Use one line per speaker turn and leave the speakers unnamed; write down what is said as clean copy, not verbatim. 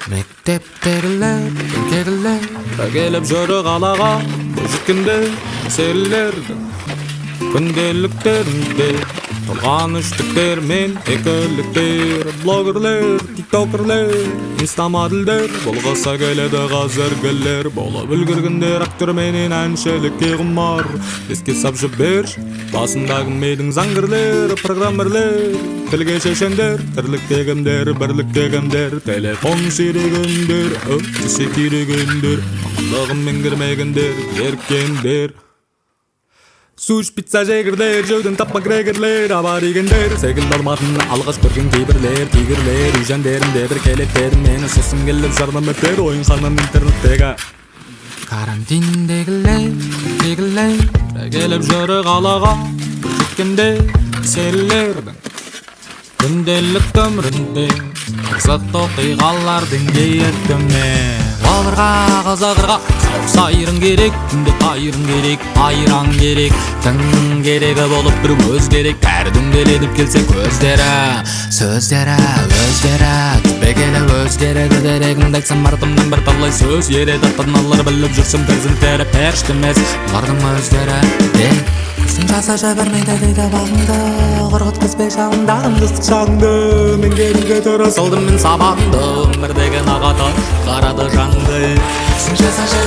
Mekteптегілер, келіп жүрі қалаға жеткенде селлердің күнделіктерінде тұрған үштіктер мен екіліктер, блогерлер, тиктокерлер, инстамодельдер болғаса келеді қазіргілер, болып үлгіргендер актер менен әншілікке құмар. Еске сап жібер басындағы мейдің заңгерлер, программерлер, тілге шешендер, тірлікте кімдер, бірлікте кімдер, телефон сүйрегендер, өтісі күйрегендер, ақылдығын меңгермегендер, еркендер. Суш пицца жегірлер, жеуден тапма крегерлер, абаригендер, секілді алматын алғаш көрген кейбірлер, тигірлер, үйжандерінде бір келеттерін мені сосын келіп жарнам етер, ойын қанын интернеттегі. Карантиндегілер, келіп жүрі қалаға жеткенде селлердің күнделік өмірінде қызық оқиғалардың кейіттіме. Бауырға, қазағырға сайырың керек, күнде тайырың керек, айран керек, тыңның керегі болып бір өз керек, бәрдің келедіп келсе көздері, сөздері, өздері, түпегелі өздері, көдерегімді айтсам артымнан бір талай сөз ереді, тыналар біліп жүрсім перзенттері періштемес, олардың өздері. Сен жасаша бермейді дейді бағыңды, құрғытқызбай шағындағын қыстық шағыңды, мен келуге тұра салдым мен сабағыңды, өмірдегі нағата қарады жанды. Сен жасаша